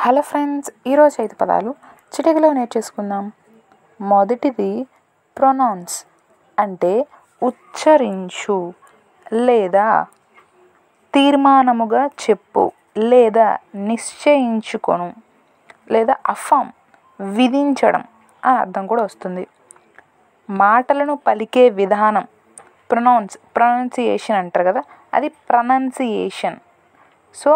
Hello friends, ఈరోజు 5 పదాలు చిటికలో నేర్చేసుకుందాం. మొదటిది ప్రొనౌన్స్ అంటే ఉచ్చరించు లేదా తీర్మానముగా చెప్పు లేదా నిశ్చయించుకొను లేదా అఫర్మ్ విధించడం అని అర్థం కూడా వస్తుంది. మాటలను పలికే విధానం ప్రొనౌన్సియేషన్ అంటారు కదా, అది ప్రొనౌన్సియేషన్. సో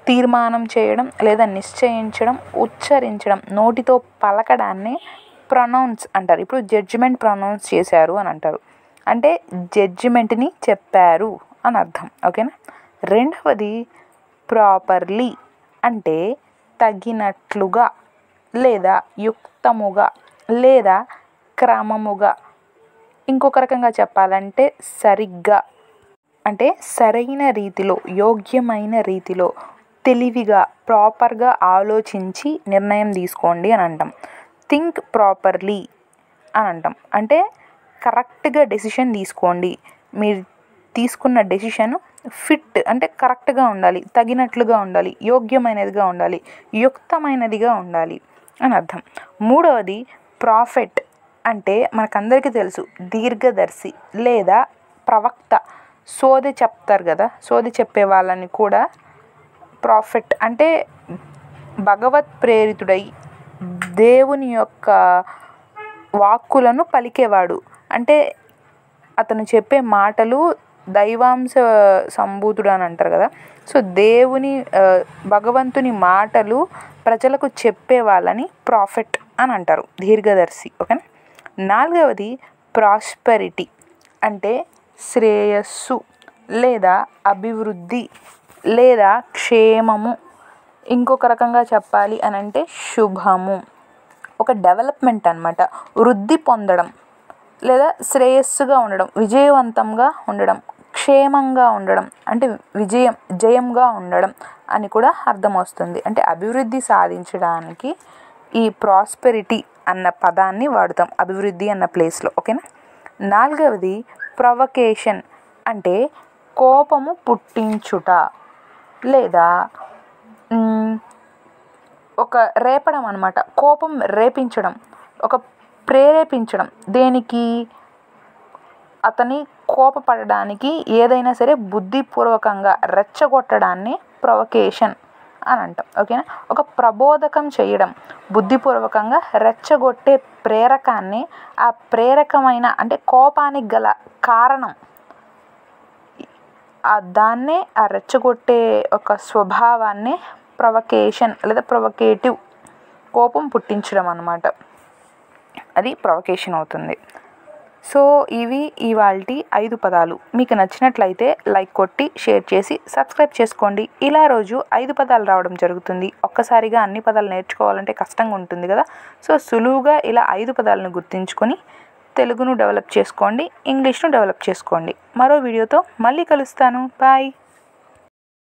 తీర్మానం చేయడం లేదా నిశ్చయించడం, ఉచ్చరించడం, నోటితో పలకడాన్ని ప్రొనౌన్స్ అంటారు. ఇప్పుడు జడ్జిమెంట్ ప్రొనౌన్స్ చేశారు అని అంటారు, అంటే జడ్జిమెంట్ని చెప్పారు అని అర్థం. ఓకేనా. రెండవది ప్రాపర్లీ అంటే తగినట్లుగా లేదా యుక్తముగా లేదా క్రమముగా. ఇంకొక రకంగా చెప్పాలంటే సరిగ్గా, అంటే సరైన రీతిలో, యోగ్యమైన రీతిలో, తెలివిగా, ప్రాపర్గా ఆలోచించి నిర్ణయం తీసుకోండి అని అంటాం. థింక్ ప్రాపర్లీ అని అంటాం, అంటే కరెక్ట్గా డెసిషన్ తీసుకోండి. మీరు తీసుకున్న డెసిషన్ ఫిట్ అంటే కరెక్ట్గా ఉండాలి, తగినట్లుగా ఉండాలి, యోగ్యమైనదిగా ఉండాలి, యుక్తమైనదిగా ఉండాలి అని అర్థం. మూడవది ప్రాఫెట్ అంటే మనకందరికీ తెలుసు, దీర్ఘదర్శి లేదా ప్రవక్త. సోది చెప్తారు కదా, సోది చెప్పే వాళ్ళని కూడా ప్రాఫెట్ అంటే భగవత్ ప్రేరితుడై దేవుని యొక్క వాక్కులను పలికేవాడు. అంటే అతను చెప్పే మాటలు దైవాంశ సంభూతుడు అని అంటారు కదా. సో భగవంతుని మాటలు ప్రజలకు చెప్పే వాళ్ళని ప్రాఫెట్ అని అంటారు, దీర్ఘదర్శి. ఓకేనా. నాలుగవది ప్రాస్పెరిటీ అంటే శ్రేయస్సు లేదా అభివృద్ధి లేదా క్షేమము. ఇంకొక రకంగా చెప్పాలి అని అంటే శుభము, ఒక డెవలప్మెంట్ అన్నమాట. వృద్ధి పొందడం లేదా శ్రేయస్సుగా ఉండడం, విజయవంతంగా ఉండడం, క్షేమంగా ఉండడం అంటే జయంగా ఉండడం అని కూడా అర్థం వస్తుంది. అంటే అభివృద్ధి సాధించడానికి ఈ ప్రాస్పెరిటీ అన్న పదాన్ని వాడుతాం, అభివృద్ధి అన్న ప్లేస్లో. ఓకేనా. నాలుగవది ప్రొవకేషన్ అంటే కోపము పుట్టించుట లేదా ఒక రేపడం అన్నమాట. కోపం రేపించడం, ఒక ప్రేరేపించడం, దేనికి అతని కోపపడడానికి ఏదైనా సరే బుద్ధిపూర్వకంగా రెచ్చగొట్టడాన్ని ప్రొవకేషన్ అని అంటాం. ఓకేనా. ఒక ప్రబోధకం చేయడం, బుద్ధిపూర్వకంగా రెచ్చగొట్టే ప్రేరకాన్ని, ఆ ప్రేరకమైన అంటే కోపానికి గల కారణం, దాన్నే ఆ రెచ్చగొట్టే ఒక స్వభావాన్ని ప్రొవకేషన్ లేదా ప్రొవకేటివ్, కోపం పుట్టించడం అన్నమాట, అది ప్రొవకేషన్ అవుతుంది. సో ఇవి ఇవాల్టి 5 పదాలు. మీకు నచ్చినట్లయితే లైక్ కొట్టి షేర్ చేసి సబ్స్క్రైబ్ చేసుకోండి. ఇలా రోజు 5 పదాలు రావడం జరుగుతుంది. ఒక్కసారిగా అన్ని పదాలు నేర్చుకోవాలంటే కష్టంగా ఉంటుంది కదా. సో సులువుగా ఇలా 5 పదాలను గుర్తుంచుకొని తెలుగును డెవలప్ చేసుకోండి, ఇంగ్లీష్ను డెవలప్ చేసుకోండి. మరో వీడియోతో మళ్ళీ కలుస్తాను. బాయ్.